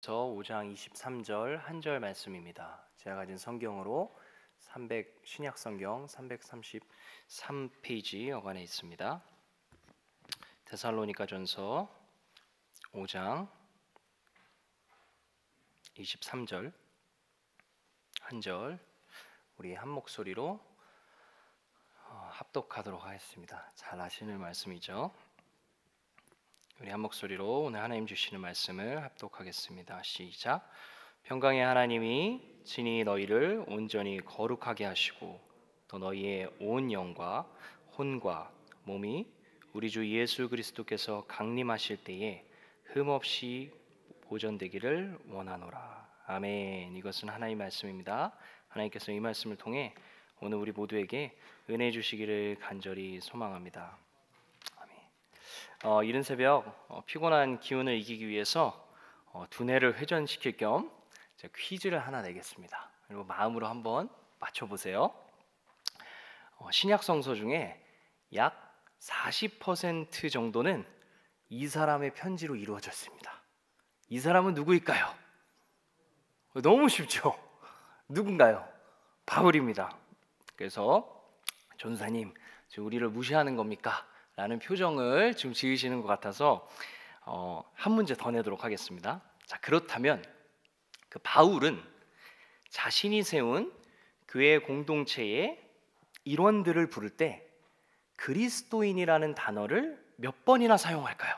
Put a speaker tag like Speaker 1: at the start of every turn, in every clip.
Speaker 1: 저 5장 23절 한 절 말씀입니다. 제가 가진 성경으로 신약 성경 333페이지 여관에 있습니다. 데살로니가전서 5장 23절 한 절 우리 한 목소리로 합독하도록 하겠습니다. 잘 아시는 말씀이죠. 우리 한 목소리로 오늘 하나님 주시는 말씀을 합독하겠습니다. 시작. 평강의 하나님이 친히 너희를 온전히 거룩하게 하시고 또 너희의 온 영과 혼과 몸이 우리 주 예수 그리스도께서 강림하실 때에 흠없이 보존되기를 원하노라. 아멘. 이것은 하나님의 말씀입니다. 하나님께서 이 말씀을 통해 오늘 우리 모두에게 은혜 주시기를 간절히 소망합니다. 이른 새벽 피곤한 기운을 이기기 위해서 두뇌를 회전시킬 겸 퀴즈를 하나 내겠습니다. 그리고 마음으로 한번 맞춰보세요. 신약 성서 중에 약 40% 정도는 이 사람의 편지로 이루어졌습니다. 이 사람은 누구일까요? 너무 쉽죠? 누군가요? 바울입니다. 그래서 전사님, 우리를 무시하는 겁니까? 라는 표정을 지금 지으시는 것 같아서 한 문제 더 내도록 하겠습니다. 자, 그렇다면 그 바울은 자신이 세운 교회 공동체의 일원들을 부를 때 그리스도인이라는 단어를 몇 번이나 사용할까요?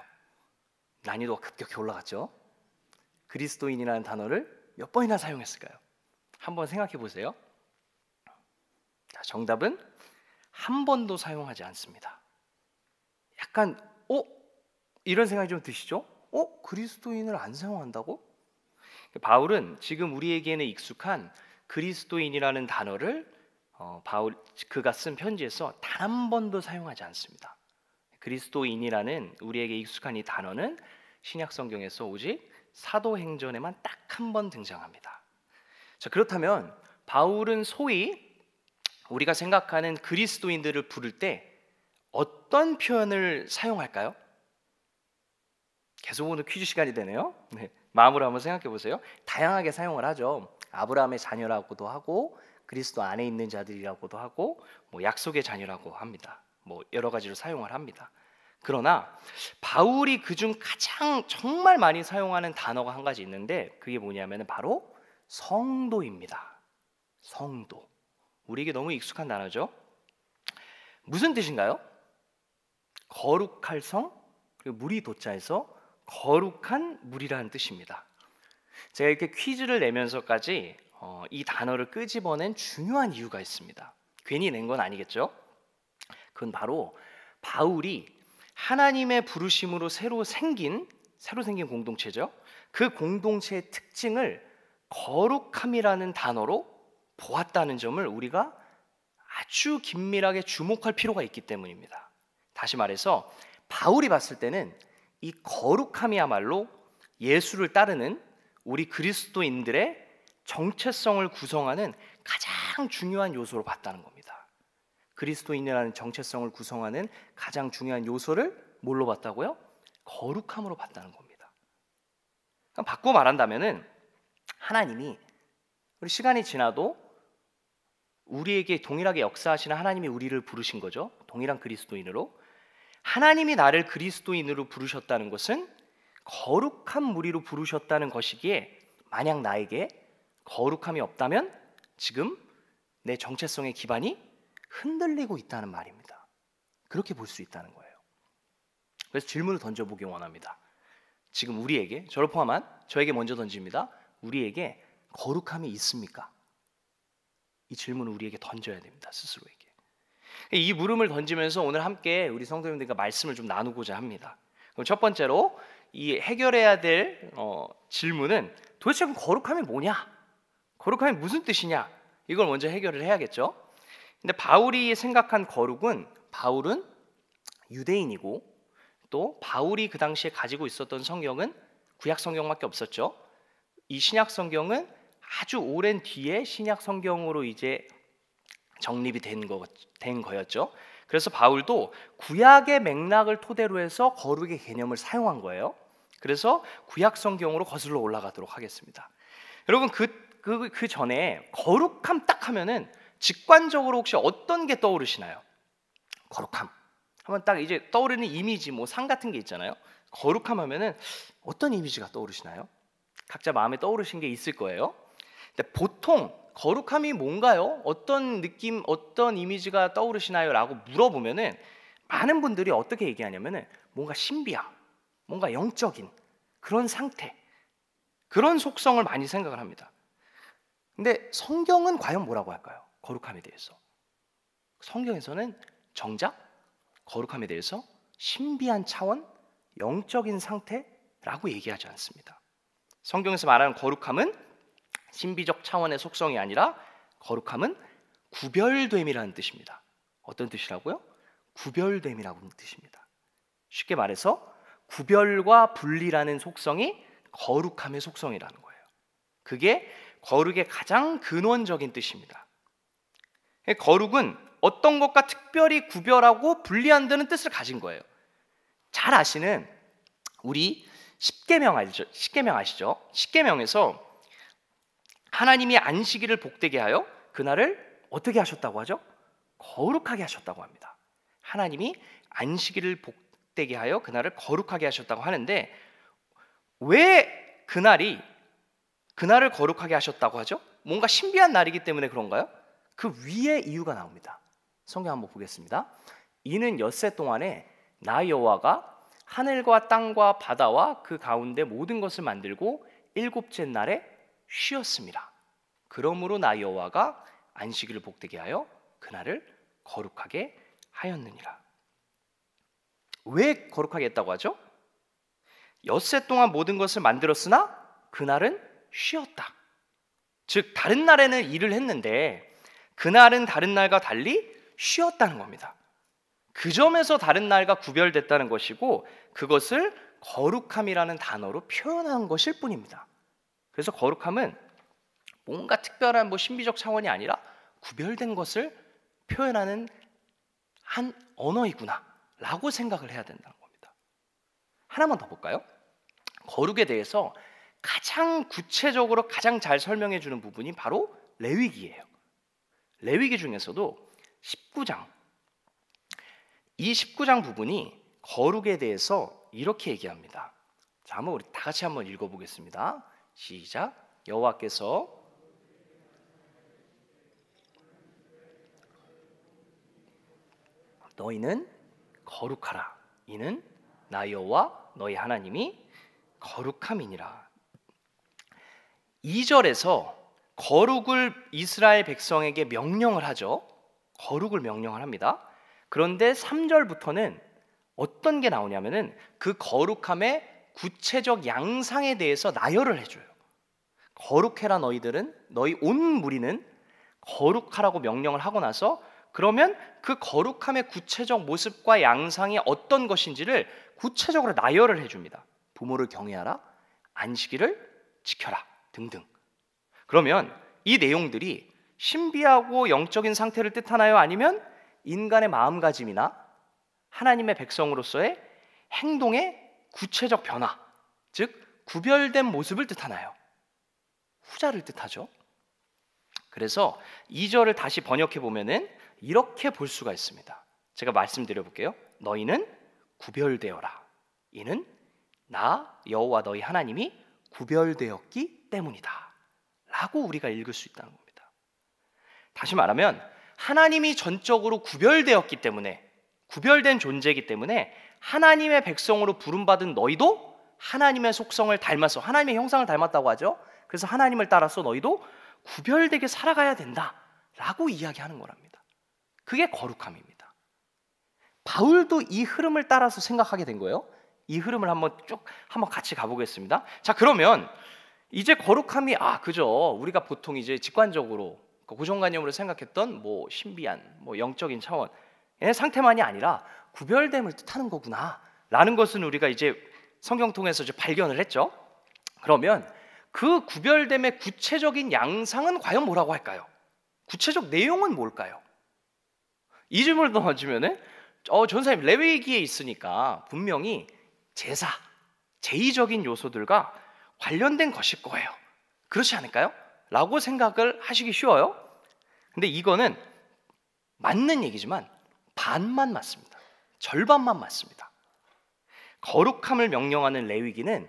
Speaker 1: 난이도가 급격히 올라갔죠. 그리스도인이라는 단어를 몇 번이나 사용했을까요? 한번 생각해 보세요. 자, 정답은 한 번도 사용하지 않습니다. 약간 이런 생각이 좀 드시죠? 그리스도인을 안 사용한다고? 바울은 지금 우리에게는 익숙한 그리스도인이라는 단어를 그가 쓴 편지에서 단 한 번도 사용하지 않습니다. 그리스도인이라는 우리에게 익숙한 이 단어는 신약 성경에서 오직 사도행전에만 딱 한 번 등장합니다. 자, 그렇다면 바울은 소위 우리가 생각하는 그리스도인들을 부를 때 어떤 표현을 사용할까요? 계속 오늘 퀴즈 시간이 되네요. 네, 마음으로 한번 생각해 보세요. 다양하게 사용을 하죠. 아브라함의 자녀라고도 하고 그리스도 안에 있는 자들이라고도 하고 약속의 자녀라고 합니다. 여러 가지로 사용을 합니다. 그러나 바울이 그중 가장 정말 많이 사용하는 단어가 한 가지 있는데 그게 뭐냐면 바로 성도입니다. 성도. 우리에게 너무 익숙한 단어죠. 무슨 뜻인가요? 거룩할 성, 그리고 물이 도자에서 거룩한 물이라는 뜻입니다. 제가 이렇게 퀴즈를 내면서까지 이 단어를 끄집어낸 중요한 이유가 있습니다. 괜히 낸 건 아니겠죠? 그건 바로 바울이 하나님의 부르심으로 새로 생긴 공동체죠. 그 공동체의 특징을 거룩함이라는 단어로 보았다는 점을 우리가 아주 긴밀하게 주목할 필요가 있기 때문입니다. 다시 말해서 바울이 봤을 때는 이 거룩함이야말로 예수를 따르는 우리 그리스도인들의 정체성을 구성하는 가장 중요한 요소로 봤다는 겁니다. 그리스도인이라는 정체성을 구성하는 가장 중요한 요소를 뭘로 봤다고요? 거룩함으로 봤다는 겁니다. 바꾸어 말한다면은 하나님이 우리 시간이 지나도 우리에게 동일하게 역사하시는 하나님이 우리를 부르신 거죠. 동일한 그리스도인으로. 하나님이 나를 그리스도인으로 부르셨다는 것은 거룩한 무리로 부르셨다는 것이기에 만약 나에게 거룩함이 없다면 지금 내 정체성의 기반이 흔들리고 있다는 말입니다. 그렇게 볼 수 있다는 거예요. 그래서 질문을 던져보기 원합니다. 지금 우리에게, 저를 포함한 저에게 먼저 던집니다. 우리에게 거룩함이 있습니까? 이 질문을 우리에게 던져야 됩니다. 스스로에게. 이 물음을 던지면서 오늘 함께 우리 성도님들과 말씀을 좀 나누고자 합니다. 그럼 첫 번째로 이 해결해야 될 질문은 도대체 그럼 거룩함이 뭐냐? 거룩함이 무슨 뜻이냐? 이걸 먼저 해결을 해야겠죠. 근데 바울이 생각한 거룩은 바울은 유대인이고 또 바울이 그 당시에 가지고 있었던 성경은 구약 성경밖에 없었죠. 이 신약 성경은 아주 오랜 뒤에 신약 성경으로 이제 정립이 된 거였죠. 그래서 바울도 구약의 맥락을 토대로 해서 거룩의 개념을 사용한 거예요. 그래서 구약 성경으로 거슬러 올라가도록 하겠습니다. 여러분 그 전에 거룩함 딱 하면은 직관적으로 혹시 어떤 게 떠오르시나요? 거룩함 하면 딱 이제 떠오르는 이미지 뭐 상 같은 게 있잖아요. 거룩함 하면은 어떤 이미지가 떠오르시나요? 각자 마음에 떠오르신 게 있을 거예요. 근데 보통 거룩함이 뭔가요? 어떤 느낌, 어떤 이미지가 떠오르시나요? 라고 물어보면은 많은 분들이 어떻게 얘기하냐면은 뭔가 신비함, 뭔가 영적인 그런 상태, 그런 속성을 많이 생각을 합니다. 근데 성경은 과연 뭐라고 할까요? 거룩함에 대해서. 성경에서는 정작 거룩함에 대해서 신비한 차원, 영적인 상태라고 얘기하지 않습니다. 성경에서 말하는 거룩함은 신비적 차원의 속성이 아니라 거룩함은 구별됨이라는 뜻입니다. 어떤 뜻이라고요? 구별됨이라는 뜻입니다. 쉽게 말해서 구별과 분리라는 속성이 거룩함의 속성이라는 거예요. 그게 거룩의 가장 근원적인 뜻입니다. 거룩은 어떤 것과 특별히 구별하고 분리한다는 뜻을 가진 거예요. 잘 아시는 우리 십계명 알죠? 십계명 아시죠? 십계명에서 하나님이 안식일을 복되게 하여 그날을 어떻게 하셨다고 하죠? 거룩하게 하셨다고 합니다. 하나님이 안식일을 복되게 하여 그날을 거룩하게 하셨다고 하는데 왜 그날을 거룩하게 하셨다고 하죠? 뭔가 신비한 날이기 때문에 그런가요? 그 위에 이유가 나옵니다. 성경 한번 보겠습니다. 이는 엿새 동안에 나 여호와가 하늘과 땅과 바다와 그 가운데 모든 것을 만들고 일곱째 날에 쉬었습니다. 그러므로 나 여호와가 안식일을 복되게 하여 그날을 거룩하게 하였느니라. 왜 거룩하게 했다고 하죠? 엿새 동안 모든 것을 만들었으나 그날은 쉬었다. 즉 다른 날에는 일을 했는데 그날은 다른 날과 달리 쉬었다는 겁니다. 그 점에서 다른 날과 구별됐다는 것이고 그것을 거룩함이라는 단어로 표현한 것일 뿐입니다. 그래서 거룩함은 뭔가 특별한 신비적 차원이 아니라 구별된 것을 표현하는 한 언어이구나 라고 생각을 해야 된다는 겁니다. 하나만 더 볼까요? 거룩에 대해서 가장 구체적으로 가장 잘 설명해 주는 부분이 바로 레위기예요. 레위기 중에서도 19장, 이 19장 부분이 거룩에 대해서 이렇게 얘기합니다. 자, 한번 우리 다 같이 한번 읽어보겠습니다. 시작. 여호와께서 너희는 거룩하라. 이는 나 여호와 너희 하나님이 거룩함이니라. 2절에서 거룩을 이스라엘 백성에게 명령을 하죠. 거룩을 명령을 합니다. 그런데 3절부터는 어떤 게 나오냐면은 그 거룩함의 구체적 양상에 대해서 나열을 해줘요. 거룩해라 너희들은, 너희 온 무리는 거룩하라고 명령을 하고 나서 그러면 그 거룩함의 구체적 모습과 양상이 어떤 것인지를 구체적으로 나열을 해줍니다. 부모를 경외하라, 안식일을 지켜라 등등. 그러면 이 내용들이 신비하고 영적인 상태를 뜻하나요? 아니면 인간의 마음가짐이나 하나님의 백성으로서의 행동의 구체적 변화, 즉 구별된 모습을 뜻하나요? 후자를 뜻하죠. 그래서 2절을 다시 번역해 보면은 이렇게 볼 수가 있습니다. 제가 말씀드려 볼게요. 너희는 구별되어라. 이는 나 여호와 너희 하나님이 구별되었기 때문이다 라고 우리가 읽을 수 있다는 겁니다. 다시 말하면 하나님이 전적으로 구별되었기 때문에, 구별된 존재이기 때문에 하나님의 백성으로 부름받은 너희도 하나님의 속성을 닮아서, 하나님의 형상을 닮았다고 하죠. 그래서 하나님을 따라서 너희도 구별되게 살아가야 된다라고 이야기하는 거랍니다. 그게 거룩함입니다. 바울도 이 흐름을 따라서 생각하게 된 거예요. 이 흐름을 한번 같이 가보겠습니다. 자, 그러면 이제 거룩함이 그죠. 우리가 보통 이제 직관적으로 고정관념으로 생각했던 신비한 영적인 차원의 상태만이 아니라 구별됨을 뜻하는 거구나라는 것은 우리가 이제 성경 통해서 이제 발견을 했죠. 그러면 그 구별됨의 구체적인 양상은 과연 뭐라고 할까요? 구체적 내용은 뭘까요? 이 질문을 던지면은 전사님 레위기에 있으니까 분명히 제사, 제의적인 요소들과 관련된 것일 거예요. 그렇지 않을까요? 라고 생각을 하시기 쉬워요. 근데 이거는 맞는 얘기지만 반만 맞습니다. 절반만 맞습니다. 거룩함을 명령하는 레위기는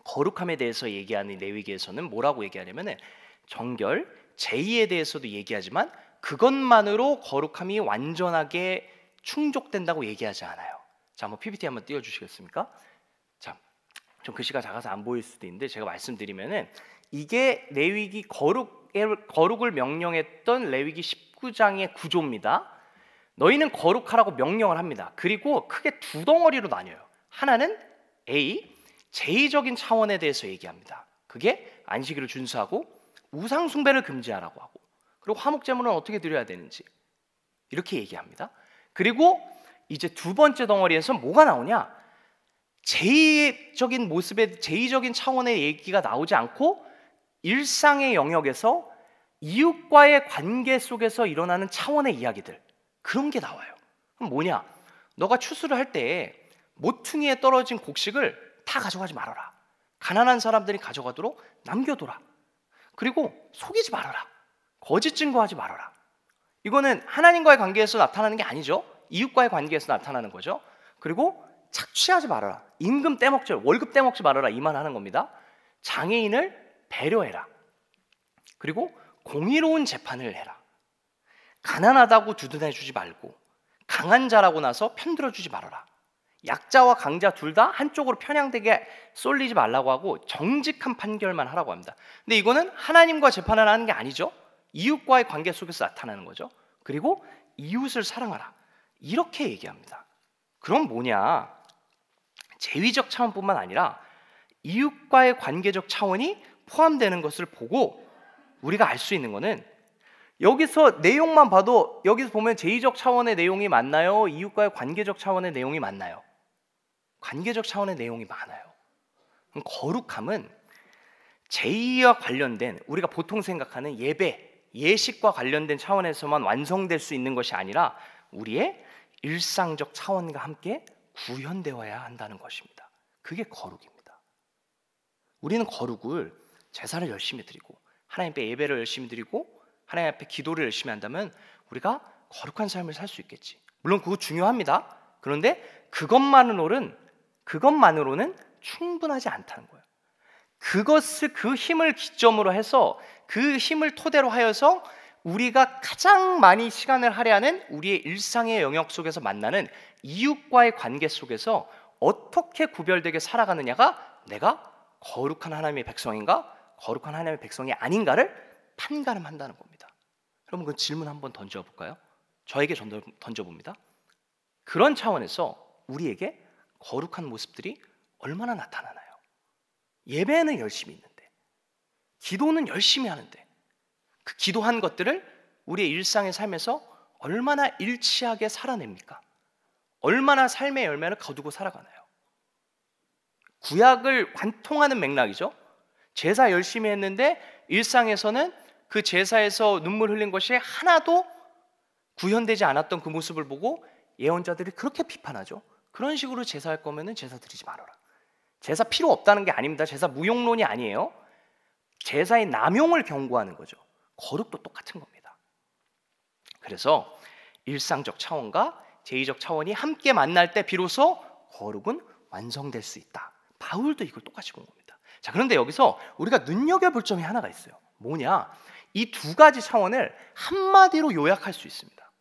Speaker 1: 거룩함에 대해서 얘기하는 레위기에서는 뭐라고 얘기하냐면은 정결, 제의에 대해서도 얘기하지만 그것만으로 거룩함이 완전하게 충족된다고 얘기하지 않아요. 자, 한번 PPT 한번 띄워주시겠습니까? 자, 좀 글씨가 작아서 안 보일 수도 있는데 제가 말씀드리면은 이게 레위기 거룩을 명령했던 레위기 19장의 구조입니다. 너희는 거룩하라고 명령을 합니다. 그리고 크게 두 덩어리로 나뉘어요. 하나는 A, 제의적인 차원에 대해서 얘기합니다. 그게 안식일을 준수하고 우상 숭배를 금지하라고 하고, 그리고 화목 제물은 어떻게 드려야 되는지 이렇게 얘기합니다. 그리고 이제 두 번째 덩어리에서 뭐가 나오냐? 제의적인 모습의 제의적인 차원의 얘기가 나오지 않고 일상의 영역에서 이웃과의 관계 속에서 일어나는 차원의 이야기들, 그런 게 나와요. 그럼 뭐냐? 너가 추수를 할 때 모퉁이에 떨어진 곡식을 다 가져가지 말아라. 가난한 사람들이 가져가도록 남겨둬라. 그리고 속이지 말아라. 거짓 증거하지 말아라. 이거는 하나님과의 관계에서 나타나는 게 아니죠. 이웃과의 관계에서 나타나는 거죠. 그리고 착취하지 말아라. 임금 떼먹지, 월급 떼먹지 말아라. 이 말 하는 겁니다. 장애인을 배려해라. 그리고 공의로운 재판을 해라. 가난하다고 두둔해주지 말고 강한 자라고 나서 편들어주지 말아라. 약자와 강자 둘 다 한쪽으로 편향되게 쏠리지 말라고 하고 정직한 판결만 하라고 합니다. 근데 이거는 하나님과 재판을 하는 게 아니죠. 이웃과의 관계 속에서 나타나는 거죠. 그리고 이웃을 사랑하라. 이렇게 얘기합니다. 그럼 뭐냐? 제위적 차원뿐만 아니라 이웃과의 관계적 차원이 포함되는 것을 보고 우리가 알 수 있는 거는, 여기서 내용만 봐도 여기서 보면 제의적 차원의 내용이 맞나요? 이웃과의 관계적 차원의 내용이 맞나요? 관계적 차원의 내용이 많아요. 그럼 거룩함은 제의와 관련된, 우리가 보통 생각하는 예배, 예식과 관련된 차원에서만 완성될 수 있는 것이 아니라 우리의 일상적 차원과 함께 구현되어야 한다는 것입니다. 그게 거룩입니다. 우리는 거룩을 제사를 열심히 드리고 하나님 앞에 예배를 열심히 드리고 하나님 앞에 기도를 열심히 한다면 우리가 거룩한 삶을 살 수 있겠지. 물론 그거 중요합니다. 그런데 그것만으로는 충분하지 않다는 거예요. 그 힘을 기점으로 해서, 그 힘을 토대로 하여서 우리가 가장 많이 시간을 할애하는 우리의 일상의 영역 속에서 만나는 이웃과의 관계 속에서 어떻게 구별되게 살아가느냐가 내가 거룩한 하나님의 백성인가, 거룩한 하나님의 백성이 아닌가를 판가름한다는 겁니다. 여러분, 그 질문 한번 던져볼까요? 저에게 던져봅니다. 그런 차원에서 우리에게 거룩한 모습들이 얼마나 나타나나요? 예배는 열심히 있는데, 기도는 열심히 하는데, 그 기도한 것들을 우리의 일상의 삶에서 얼마나 일치하게 살아냅니까? 얼마나 삶의 열매를 거두고 살아가나요? 구약을 관통하는 맥락이죠. 제사 열심히 했는데 일상에서는 그 제사에서 눈물 흘린 것이 하나도 구현되지 않았던 그 모습을 보고 예언자들이 그렇게 비판하죠. 그런 식으로 제사할 거면은 제사 드리지 말아라. 제사 필요 없다는 게 아닙니다. 제사 무용론이 아니에요. 제사의 남용을 경고하는 거죠. 거룩도 똑같은 겁니다. 그래서 일상적 차원과 제의적 차원이 함께 만날 때 비로소 거룩은 완성될 수 있다. 바울도 이걸 똑같이 본 겁니다. 자, 그런데 여기서 우리가 눈여겨볼 점이 하나가 있어요. 뭐냐? 이 두 가지 차원을 한마디로 요약할 수 있습니다.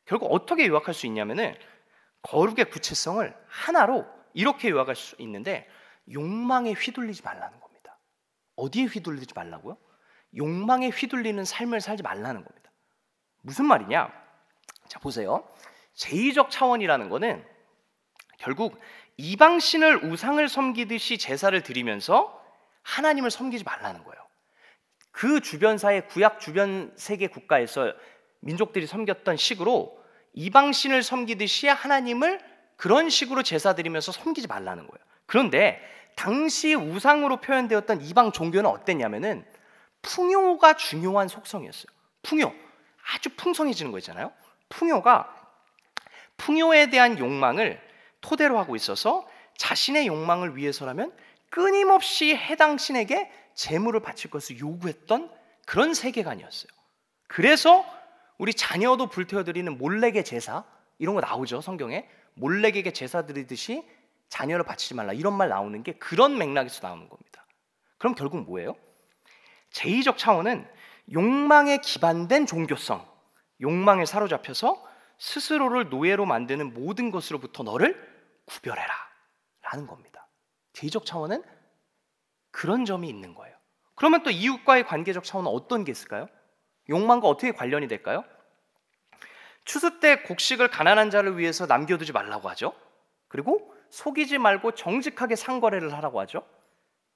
Speaker 1: 결국 어떻게 요약할 수 있냐면은 거룩의 구체성을 하나로 이렇게 요약할 수 있는데, 욕망에 휘둘리지 말라는 겁니다. 어디에 휘둘리지 말라고요? 욕망에 휘둘리는 삶을 살지 말라는 겁니다. 무슨 말이냐? 자, 보세요. 제의적 차원이라는 거는 결국 이방신을 우상을 섬기듯이 제사를 드리면서 하나님을 섬기지 말라는 거예요. 그 주변사의 구약 주변 세계 국가에서 민족들이 섬겼던 식으로 이방신을 섬기듯이 하나님을 그런 식으로 제사 드리면서 섬기지 말라는 거예요. 그런데 당시 우상으로 표현되었던 이방 종교는 어땠냐면은 풍요가 중요한 속성이었어요. 풍요, 아주 풍성해지는 거 있잖아요. 풍요에 대한 욕망을 토대로 하고 있어서 자신의 욕망을 위해서라면 끊임없이 해당 신에게 제물을 바칠 것을 요구했던 그런 세계관이었어요. 그래서 우리 자녀도 불태워드리는 몰렉의 제사, 이런 거 나오죠, 성경에. 몰렉에게 제사 드리듯이 자녀를 바치지 말라, 이런 말 나오는 게 그런 맥락에서 나오는 겁니다. 그럼 결국 뭐예요? 제의적 차원은 욕망에 기반된 종교성, 욕망에 사로잡혀서 스스로를 노예로 만드는 모든 것으로부터 너를 구별해라 라는 겁니다. 제의적 차원은 그런 점이 있는 거예요. 그러면 또 이웃과의 관계적 차원은 어떤 게 있을까요? 욕망과 어떻게 관련이 될까요? 추수 때 곡식을 가난한 자를 위해서 남겨두지 말라고 하죠. 그리고 속이지 말고 정직하게 상거래를 하라고 하죠.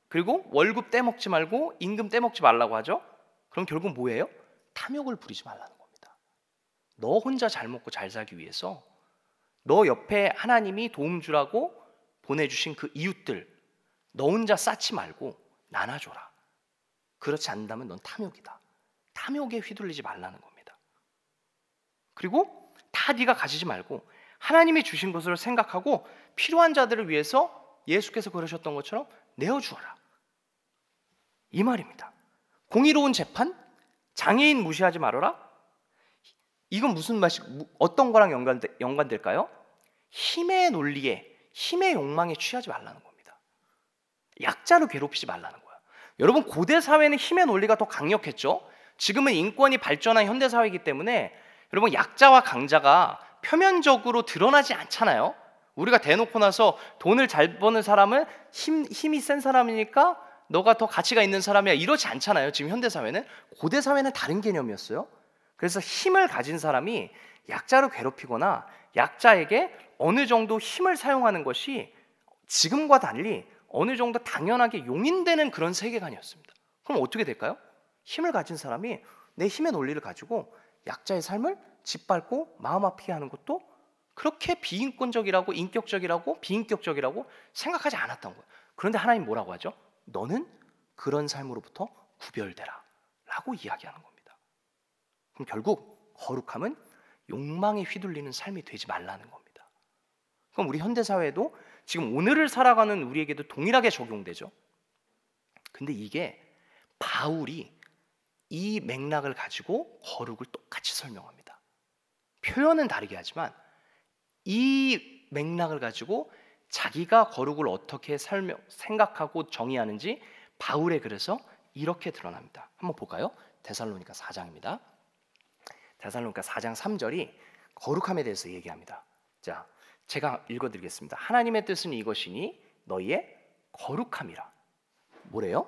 Speaker 1: 그리고 월급 떼먹지 말고 임금 떼먹지 말라고 하죠. 그럼 결국 뭐예요? 탐욕을 부리지 말라는 겁니다. 너 혼자 잘 먹고 잘 살기 위해서 너 옆에 하나님이 도움 주라고 보내주신 그 이웃들, 너 혼자 쌓지 말고 나눠줘라. 그렇지 않는다면 넌 탐욕이다. 탐욕에 휘둘리지 말라는 겁니다. 그리고 다 네가 가지지 말고 하나님이 주신 것으로 생각하고 필요한 자들을 위해서 예수께서 그러셨던 것처럼 내어주어라, 이 말입니다. 공의로운 재판, 장애인 무시하지 말아라. 이건 무슨 맛이, 어떤 거랑 연관될까요? 힘의 논리에, 힘의 욕망에 취하지 말라는 겁니다. 약자를 괴롭히지 말라는 거예요. 여러분, 고대 사회는 힘의 논리가 더 강력했죠. 지금은 인권이 발전한 현대 사회이기 때문에 여러분, 약자와 강자가 표면적으로 드러나지 않잖아요. 우리가 대놓고 나서 돈을 잘 버는 사람은 힘이 센 사람이니까 너가 더 가치가 있는 사람이야, 이러지 않잖아요. 지금 현대 사회는. 고대 사회는 다른 개념이었어요. 그래서 힘을 가진 사람이 약자를 괴롭히거나 약자에게 어느 정도 힘을 사용하는 것이 지금과 달리 어느 정도 당연하게 용인되는 그런 세계관이었습니다. 그럼 어떻게 될까요? 힘을 가진 사람이 내 힘의 논리를 가지고 약자의 삶을 짓밟고 마음 아프게 하는 것도 그렇게 비인권적이라고, 인격적이라고, 비인격적이라고 생각하지 않았던 거예요. 그런데 하나님 뭐라고 하죠? 너는 그런 삶으로부터 구별되라 라고 이야기하는 겁니다. 그럼 결국 거룩함은 욕망에 휘둘리는 삶이 되지 말라는 겁니다. 그럼 우리 현대사회도 지금 오늘을 살아가는 우리에게도 동일하게 적용되죠. 근데 이게 바울이 이 맥락을 가지고 거룩을 똑같이 설명합니다. 표현은 다르게 하지만 이 맥락을 가지고 자기가 거룩을 어떻게 생각하고 정의하는지 바울의 글에서 이렇게 드러납니다. 한번 볼까요? 데살로니가 4장입니다. 데살로니가 4장 3절이 거룩함에 대해서 얘기합니다. 자, 제가 읽어드리겠습니다. 하나님의 뜻은 이것이니 너희의 거룩함이라. 뭐래요?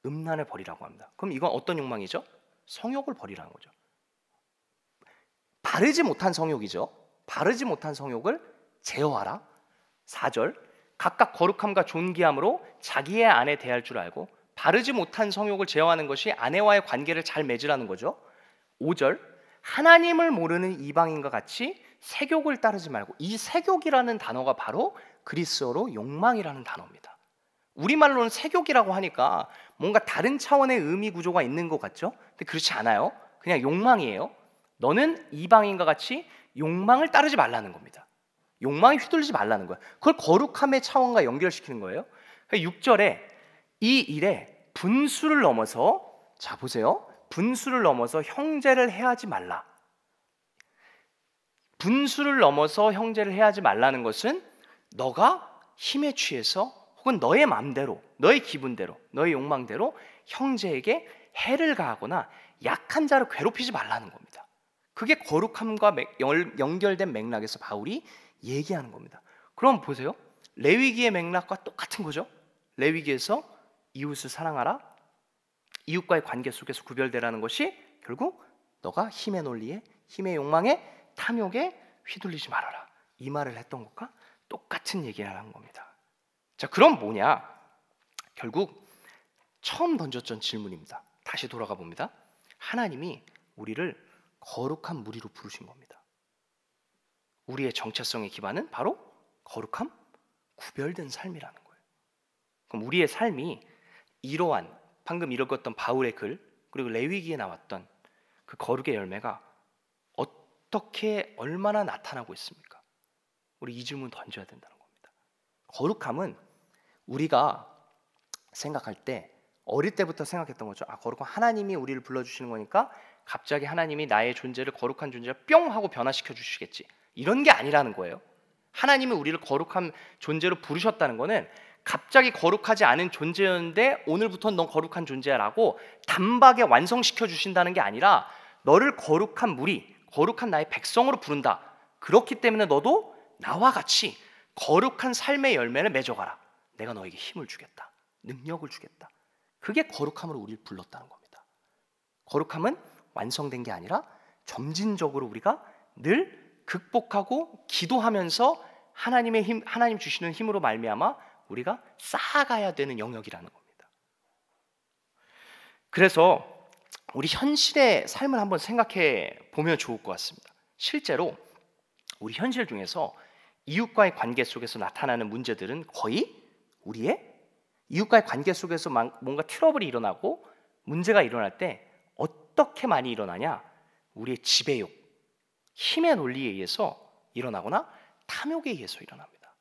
Speaker 1: 음란을 버리라고 합니다. 그럼 이건 어떤 욕망이죠? 성욕을 버리라는 거죠. 바르지 못한 성욕이죠. 바르지 못한 성욕을 제어하라. 4절, 각각 거룩함과 존귀함으로 자기의 아내 대할 줄 알고. 바르지 못한 성욕을 제어하는 것이 아내와의 관계를 잘 맺으라는 거죠. 5절, 하나님을 모르는 이방인과 같이 색욕을 따르지 말고. 이 색욕이라는 단어가 바로 그리스어로 욕망이라는 단어입니다. 우리말로는 색욕이라고 하니까 뭔가 다른 차원의 의미 구조가 있는 것 같죠? 근데 그렇지 않아요. 그냥 욕망이에요. 너는 이방인과 같이 욕망을 따르지 말라는 겁니다. 욕망에 휘둘리지 말라는 거예요. 그걸 거룩함의 차원과 연결시키는 거예요. 6절에 이 일에 분수를 넘어서, 자 보세요, 분수를 넘어서 형제를 해하지 말라. 분수를 넘어서 형제를 해하지 말라는 것은 너가 힘에 취해서 혹은 너의 마음대로, 너의 기분대로, 너의 욕망대로 형제에게 해를 가하거나 약한 자를 괴롭히지 말라는 겁니다. 그게 거룩함과 연결된 맥락에서 바울이 얘기하는 겁니다. 그럼 보세요. 레위기의 맥락과 똑같은 거죠. 레위기에서 이웃을 사랑하라, 이웃과의 관계 속에서 구별되라는 것이 결국 너가 힘의 논리에, 힘의 욕망에, 탐욕에 휘둘리지 말아라, 이 말을 했던 것과 똑같은 얘기를 하는 겁니다. 자, 그럼 뭐냐? 결국 처음 던졌던 질문입니다. 다시 돌아가 봅니다. 하나님이 우리를 거룩한 무리로 부르신 겁니다. 우리의 정체성의 기반은 바로 거룩함, 구별된 삶이라는 거예요. 그럼 우리의 삶이 이러한 방금 읽었던 바울의 글, 그리고 레위기에 나왔던 그 거룩의 열매가 어떻게, 얼마나 나타나고 있습니까? 우리 이 질문 던져야 된다는 겁니다. 거룩함은 우리가 생각할 때 어릴 때부터 생각했던 거죠. 거룩한 하나님이 우리를 불러주시는 거니까 갑자기 하나님이 나의 존재를 거룩한 존재로 뿅 하고 변화시켜 주시겠지, 이런 게 아니라는 거예요. 하나님이 우리를 거룩한 존재로 부르셨다는 거는 갑자기 거룩하지 않은 존재였는데 오늘부터는 넌 거룩한 존재야라고 단박에 완성시켜 주신다는 게 아니라 너를 거룩한 무리, 거룩한 나의 백성으로 부른다. 그렇기 때문에 너도 나와 같이 거룩한 삶의 열매를 맺어가라. 내가 너에게 힘을 주겠다, 능력을 주겠다. 그게 거룩함으로 우리를 불렀다는 겁니다. 거룩함은 완성된 게 아니라 점진적으로 우리가 늘 극복하고 기도하면서 하나님의 힘, 하나님 주시는 힘으로 말미암아 우리가 쌓아가야 되는 영역이라는 겁니다. 그래서 우리 현실의 삶을 한번 생각해 보면 좋을 것 같습니다. 실제로 우리 현실 중에서 이웃과의 관계 속에서 나타나는 문제들은 거의 우리의 이웃과의 관계 속에서 뭔가 트러블이 일어나고 문제가 일어날 때 어떻게 많이 일어나냐? 우리의 지배욕, 힘의 논리에 의해서 일어나거나 탐욕에 의해서 일어납니다.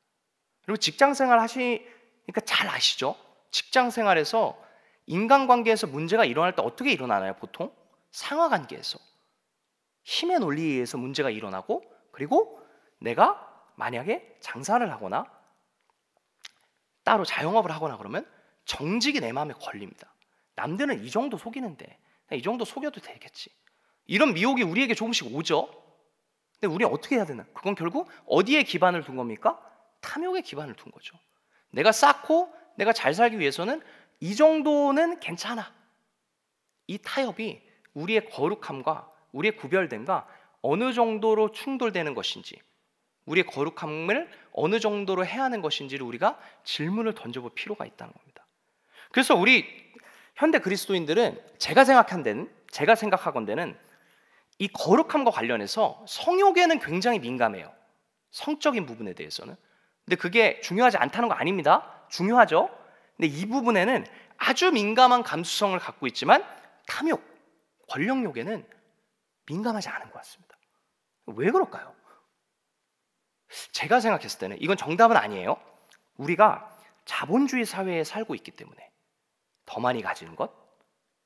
Speaker 1: 그리고 직장생활 하시니까 잘 아시죠? 직장생활에서 인간관계에서 문제가 일어날 때 어떻게 일어나나요? 보통 상하관계에서 힘의 논리에 의해서 문제가 일어나고, 그리고 내가 만약에 장사를 하거나 따로 자영업을 하거나 그러면 정직이 내 마음에 걸립니다. 남들은 이 정도 속이는데 이 정도 속여도 되겠지, 이런 미혹이 우리에게 조금씩 오죠. 근데 우리는 어떻게 해야 되나? 그건 결국 어디에 기반을 둔 겁니까? 탐욕에 기반을 둔 거죠. 내가 쌓고 내가 잘 살기 위해서는 이 정도는 괜찮아. 이 타협이 우리의 거룩함과 우리의 구별됨과 어느 정도로 충돌되는 것인지, 우리의 거룩함을 어느 정도로 해야 하는 것인지를 우리가 질문을 던져볼 필요가 있다는 겁니다. 그래서 우리 현대 그리스도인들은 제가 생각하건대는 이 거룩함과 관련해서 성욕에는 굉장히 민감해요. 성적인 부분에 대해서는. 근데 그게 중요하지 않다는 거 아닙니다. 중요하죠. 근데 이 부분에는 아주 민감한 감수성을 갖고 있지만 탐욕, 권력욕에는 민감하지 않은 것 같습니다. 왜 그럴까요? 제가 생각했을 때는 이건 정답은 아니에요. 우리가 자본주의 사회에 살고 있기 때문에 더 많이 가지는 것,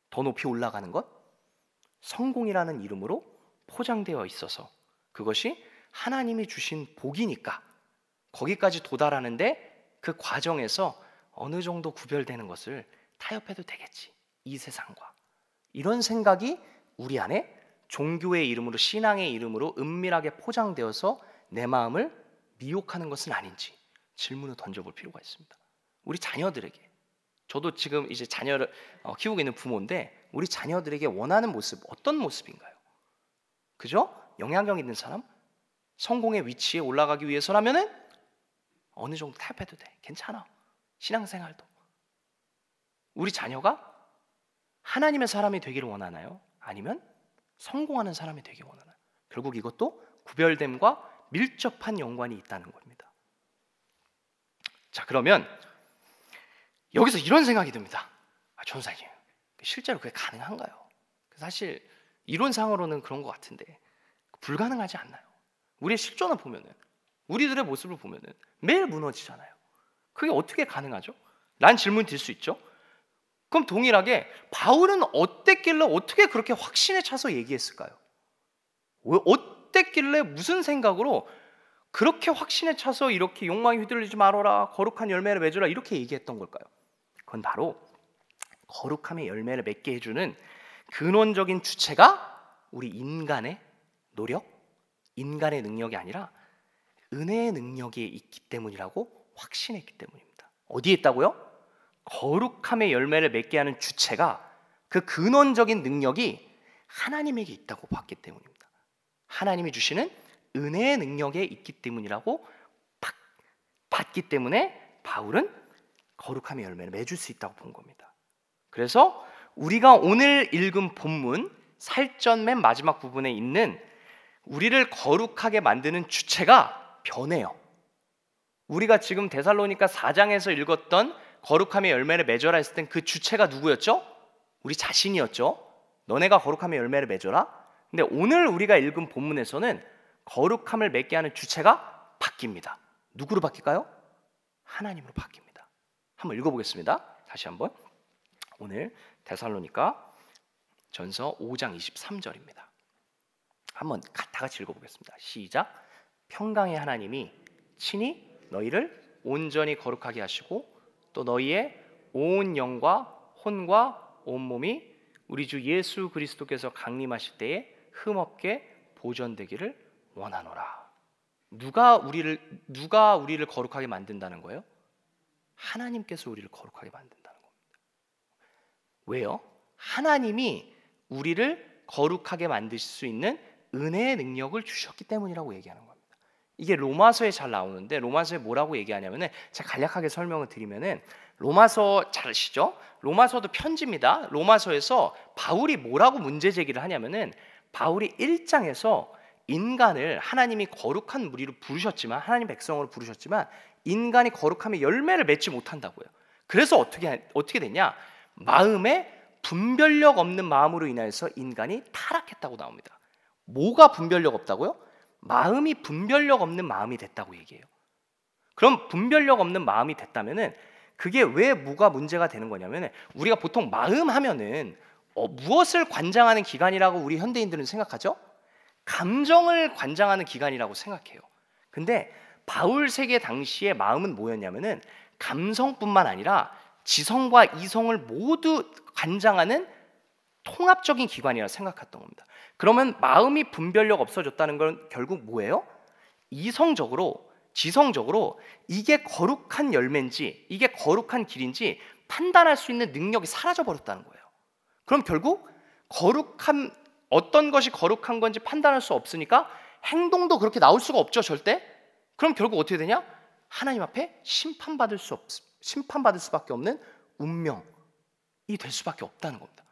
Speaker 1: 더 높이 올라가는 것, 성공이라는 이름으로 포장되어 있어서 그것이 하나님이 주신 복이니까 거기까지 도달하는데 그 과정에서 어느 정도 구별되는 것을 타협해도 되겠지, 이 세상과. 이런 생각이 우리 안에 종교의 이름으로, 신앙의 이름으로 은밀하게 포장되어서 내 마음을 미혹하는 것은 아닌지 질문을 던져볼 필요가 있습니다. 우리 자녀들에게, 저도 지금 이제 자녀를 키우고 있는 부모인데 우리 자녀들에게 원하는 모습, 어떤 모습인가요? 그죠? 영향력 있는 사람, 성공의 위치에 올라가기 위해서라면은 어느 정도 타협해도 돼, 괜찮아. 신앙생활도. 우리 자녀가 하나님의 사람이 되기를 원하나요? 아니면 성공하는 사람이 되기를 원하나요? 결국 이것도 구별됨과 밀접한 연관이 있다는 겁니다. 자, 그러면 여기서 이런 생각이 듭니다. 전사님, 실제로 그게 가능한가요? 사실 이론상으로는 그런 것 같은데 불가능하지 않나요? 우리의 실존을 보면은, 우리들의 모습을 보면은 매일 무너지잖아요. 그게 어떻게 가능하죠? 라는 질문 들 수 있죠. 그럼 동일하게 바울은 어땠길래 어떻게 그렇게 확신에 차서 얘기했을까요? 어땠길래 무슨 생각으로 그렇게 확신에 차서 이렇게 욕망에 휘둘리지 말아라, 거룩한 열매를 맺으라 이렇게 얘기했던 걸까요? 그건 바로 거룩함의 열매를 맺게 해주는 근원적인 주체가 우리 인간의 노력, 인간의 능력이 아니라 은혜의 능력이 있기 때문이라고 확신했기 때문입니다. 어디에 있다고요? 거룩함의 열매를 맺게 하는 주체가, 그 근원적인 능력이 하나님에게 있다고 봤기 때문입니다. 하나님이 주시는 은혜의 능력에 있기 때문이라고 봤기 때문에 바울은 거룩함의 열매를 맺을 수 있다고 본 겁니다. 그래서 우리가 오늘 읽은 본문 살전 맨 마지막 부분에 있는 우리를 거룩하게 만드는 주체가 변해요. 우리가 지금 데살로니가 4장에서 읽었던 거룩함의 열매를 맺어라 했을 땐 그 주체가 누구였죠? 우리 자신이었죠. 너네가 거룩함의 열매를 맺어라. 근데 오늘 우리가 읽은 본문에서는 거룩함을 맺게 하는 주체가 바뀝니다. 누구로 바뀔까요? 하나님으로 바뀝니다. 한번 읽어보겠습니다. 다시 한번. 오늘 데살로니가 전서 5장 23절입니다. 한번 다 같이 읽어보겠습니다. 시작. 평강의 하나님이 친히 너희를 온전히 거룩하게 하시고 또 너희의 온 영과 혼과 온몸이 우리 주 예수 그리스도께서 강림하실 때에 흠없게 보존되기를 원하노라. 누가 우리를 거룩하게 만든다는 거예요? 하나님께서 우리를 거룩하게 만든다는 겁니다. 왜요? 하나님이 우리를 거룩하게 만드실 수 있는 은혜의 능력을 주셨기 때문이라고 얘기하는 겁니다. 이게 로마서에 잘 나오는데 로마서에 뭐라고 얘기하냐면은 제가 간략하게 설명을 드리면은 로마서 잘 아시죠? 로마서도 편지입니다. 로마서에서 바울이 뭐라고 문제 제기를 하냐면은 바울이 1장에서 인간을 하나님이 거룩한 무리로 부르셨지만 하나님 백성으로 부르셨지만 인간이 거룩함의 열매를 맺지 못한다고요. 그래서 어떻게 됐냐? 마음에 분별력 없는 마음으로 인하여서 인간이 타락했다고 나옵니다. 뭐가 분별력 없다고요? 마음이 분별력 없는 마음이 됐다고 얘기해요. 그럼 분별력 없는 마음이 됐다면은 그게 왜 뭐가 문제가 되는 거냐면은 우리가 보통 마음 하면은 무엇을 관장하는 기관이라고 우리 현대인들은 생각하죠? 감정을 관장하는 기관이라고 생각해요. 근데 바울 세계 당시의 마음은 뭐였냐면은 감성뿐만 아니라 지성과 이성을 모두 관장하는 통합적인 기관이라고 생각했던 겁니다. 그러면 마음이 분별력 없어졌다는 건 결국 뭐예요? 이성적으로, 지성적으로 이게 거룩한 열매인지 이게 거룩한 길인지 판단할 수 있는 능력이 사라져 버렸다는 거예요. 그럼 결국 어떤 것이 거룩한 건지 판단할 수 없으니까 행동도 그렇게 나올 수가 없죠, 절대. 그럼 결국 어떻게 되냐? 하나님 앞에 심판받을 수밖에 없는 운명이 될 수밖에 없다는 겁니다.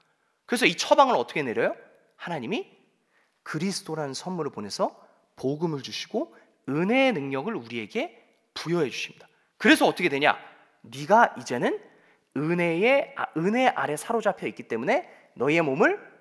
Speaker 1: 그래서 이 처방을 어떻게 내려요? 하나님이 그리스도라는 선물을 보내서 복음을 주시고 은혜의 능력을 우리에게 부여해 주십니다. 그래서 어떻게 되냐? 네가 이제는 은혜 아래 사로잡혀 있기 때문에 너희의 몸을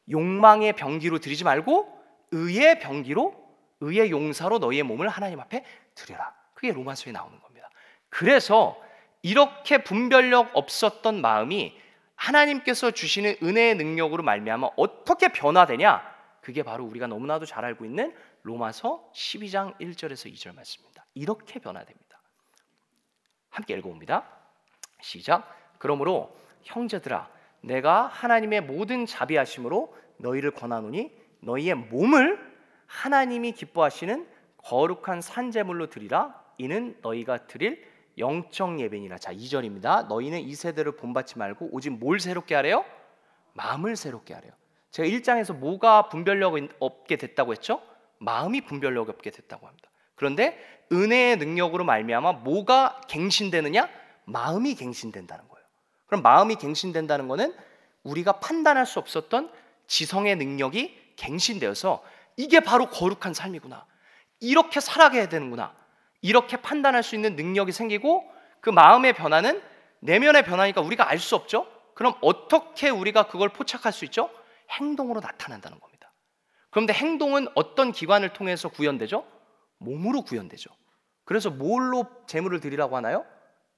Speaker 1: 욕망의 병기로 드리지 말고 의의 병기로, 의의 용사로 너희의 몸을 하나님 앞에 드려라. 그게 로마서에 나오는 겁니다. 그래서 이렇게 분별력 없었던 마음이 하나님께서 주시는 은혜의 능력으로 말미암아 어떻게 변화되냐? 그게 바로 우리가 너무나도 잘 알고 있는 로마서 12장 1절에서 2절 말씀입니다. 이렇게 변화됩니다. 함께 읽어봅니다. 시작. 그러므로 형제들아, 내가 하나님의 모든 자비하심으로 너희를 권하노니 너희의 몸을 하나님이 기뻐하시는 거룩한 산제물로 드리라. 이는 너희가 드릴 영적 예배니라. 자, 2절입니다. 너희는 이 세대를 본받지 말고 오직 뭘 새롭게 하래요? 마음을 새롭게 하래요. 제가 1장에서 뭐가 분별력 없게 됐다고 했죠? 마음이 분별력 없게 됐다고 합니다. 그런데 은혜의 능력으로 말미암아 뭐가 갱신되느냐? 마음이 갱신된다는 거예요. 그럼 마음이 갱신된다는 거는 우리가 판단할 수 없었던 지성의 능력이 갱신되어서 이게 바로 거룩한 삶이구나, 이렇게 살아가야 되는구나, 이렇게 판단할 수 있는 능력이 생기고 그 마음의 변화는 내면의 변화니까 우리가 알 수 없죠. 그럼 어떻게 우리가 그걸 포착할 수 있죠? 행동으로 나타난다는 겁니다. 그런데 행동은 어떤 기관을 통해서 구현되죠? 몸으로 구현되죠. 그래서 뭘로 제물을 드리라고 하나요?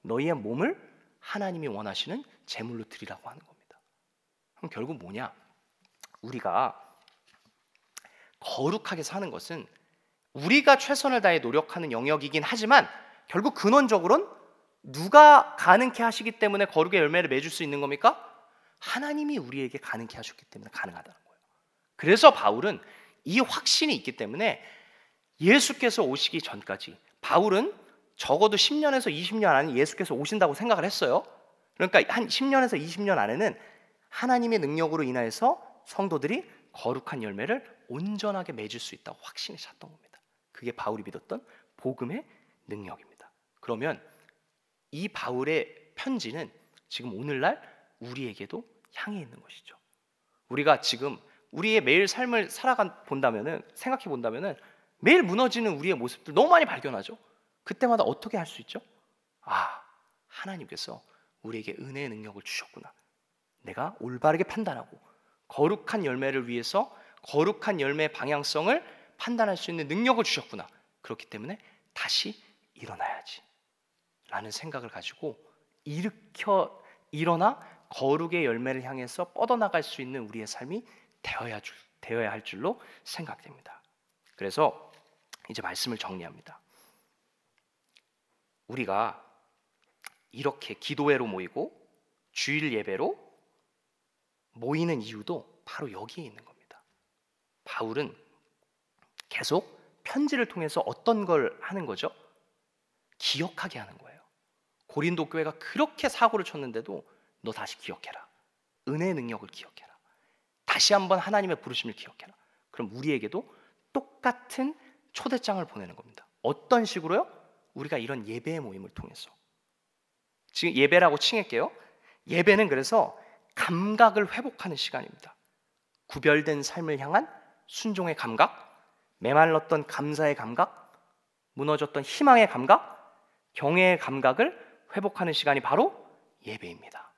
Speaker 1: 너희의 몸을 하나님이 원하시는 제물로 드리라고 하는 겁니다. 그럼 결국 뭐냐? 우리가 거룩하게 사는 것은 우리가 최선을 다해 노력하는 영역이긴 하지만 결국 근원적으로는 누가 가능케 하시기 때문에 거룩의 열매를 맺을 수 있는 겁니까? 하나님이 우리에게 가능케 하셨기 때문에 가능하다는 거예요. 그래서 바울은 이 확신이 있기 때문에 예수께서 오시기 전까지 바울은 적어도 10년에서 20년 안에 예수께서 오신다고 생각을 했어요. 그러니까 한 10년에서 20년 안에는 하나님의 능력으로 인하여서 성도들이 거룩한 열매를 온전하게 맺을 수 있다고 확신을 찼던 겁니다. 그게 바울이 믿었던 복음의 능력입니다. 그러면 이 바울의 편지는 지금 오늘날 우리에게도 향해 있는 것이죠. 우리가 지금 우리의 매일 삶을 생각해 본다면은 매일 무너지는 우리의 모습들 너무 많이 발견하죠. 그때마다 어떻게 할 수 있죠? 하나님께서 우리에게 은혜의 능력을 주셨구나. 내가 올바르게 판단하고 거룩한 열매를 위해서 거룩한 열매의 방향성을 판단할 수 있는 능력을 주셨구나. 그렇기 때문에 다시 일어나야지 라는 생각을 가지고 일어나 거룩의 열매를 향해서 뻗어나갈 수 있는 우리의 삶이 되어야 할 줄로 생각됩니다. 그래서 이제 말씀을 정리합니다. 우리가 이렇게 기도회로 모이고 주일 예배로 모이는 이유도 바로 여기에 있는 겁니다. 바울은 계속 편지를 통해서 어떤 걸 하는 거죠? 기억하게 하는 거예요. 고린도 교회가 그렇게 사고를 쳤는데도 너 다시 기억해라. 은혜의 능력을 기억해라. 다시 한번 하나님의 부르심을 기억해라. 그럼 우리에게도 똑같은 초대장을 보내는 겁니다. 어떤 식으로요? 우리가 이런 예배의 모임을 통해서. 지금 예배라고 칭할게요. 예배는 그래서 감각을 회복하는 시간입니다. 구별된 삶을 향한 순종의 감각, 메말랐던 감사의 감각, 무너졌던 희망의 감각, 경외의 감각을 회복하는 시간이 바로 예배입니다.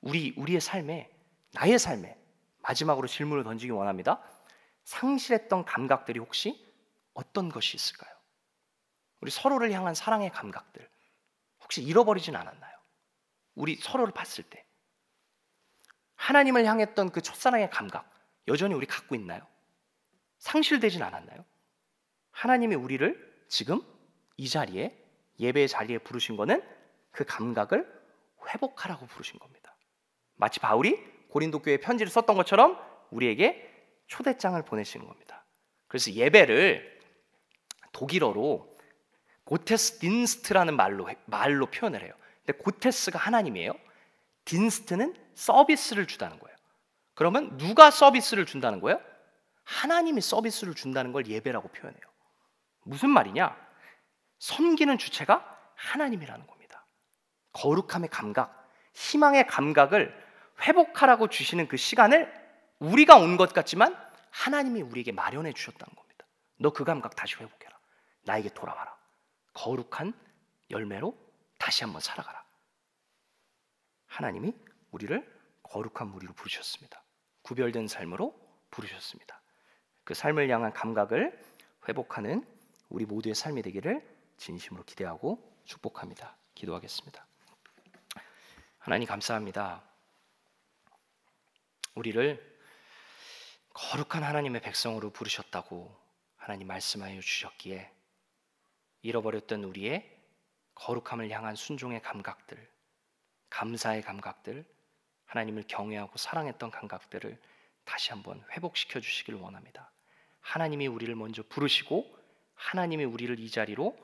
Speaker 1: 우리의 삶에, 나의 삶에 마지막으로 질문을 던지기 원합니다. 상실했던 감각들이 혹시 어떤 것이 있을까요? 우리 서로를 향한 사랑의 감각들 혹시 잃어버리진 않았나요? 우리 서로를 봤을 때 하나님을 향했던 그 첫사랑의 감각 여전히 우리 갖고 있나요? 상실되진 않았나요? 하나님이 우리를 지금 이 자리에, 예배의 자리에 부르신 거는 그 감각을 회복하라고 부르신 겁니다. 마치 바울이 고린도 교회에 편지를 썼던 것처럼 우리에게 초대장을 보내시는 겁니다. 그래서 예배를 독일어로 고테스 딘스트라는 말로 표현을 해요. 근데 고테스가 하나님이에요. 딘스트는 서비스를 주다는 거예요. 그러면 누가 서비스를 준다는 거예요? 하나님이 서비스를 준다는 걸 예배라고 표현해요. 무슨 말이냐? 섬기는 주체가 하나님이라는 겁니다. 거룩함의 감각, 희망의 감각을 회복하라고 주시는 그 시간을 우리가 온 것 같지만 하나님이 우리에게 마련해 주셨다는 겁니다. 너 그 감각 다시 회복해라. 나에게 돌아와라. 거룩한 열매로 다시 한번 살아가라. 하나님이 우리를 거룩한 무리로 부르셨습니다. 구별된 삶으로 부르셨습니다. 그 삶을 향한 감각을 회복하는 우리 모두의 삶이 되기를 진심으로 기대하고 축복합니다. 기도하겠습니다. 하나님 감사합니다. 우리를 거룩한 하나님의 백성으로 부르셨다고 하나님 말씀하여 주셨기에 잃어버렸던 우리의 거룩함을 향한 순종의 감각들, 감사의 감각들, 하나님을 경외하고 사랑했던 감각들을 다시 한번 회복시켜 주시길 원합니다. 하나님이 우리를 먼저 부르시고 하나님이 우리를 이 자리로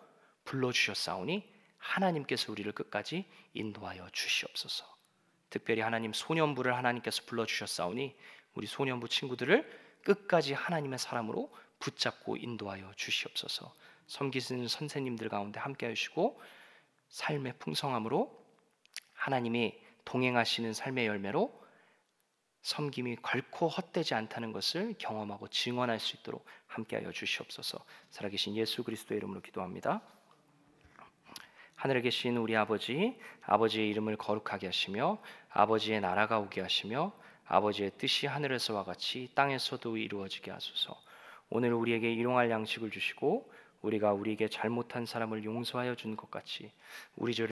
Speaker 1: 불러주셨사오니 하나님께서 우리를 끝까지 인도하여 주시옵소서. 특별히 하나님 소년부를 하나님께서 불러주셨사오니 우리 소년부 친구들을 끝까지 하나님의 사람으로 붙잡고 인도하여 주시옵소서. 섬기시는 선생님들 가운데 함께 하시고 삶의 풍성함으로 하나님이 동행하시는 삶의 열매로 섬김이 결코 헛되지 않다는 것을 경험하고 증언할 수 있도록 함께하여 주시옵소서. 살아계신 예수 그리스도의 이름으로 기도합니다. 하늘에 계신 우리 아버지, 아버지의 이름을 거룩하게 하시며 아버지의 나라가 오게 하시며 아버지의 뜻이 하늘에서와 같이 땅에서도 이루어지게 하소서. 오늘 우리에게 일용할 양식을 주시고 우리가 우리에게 잘못한 사람을 용서하여 준 것 같이 우리 죄를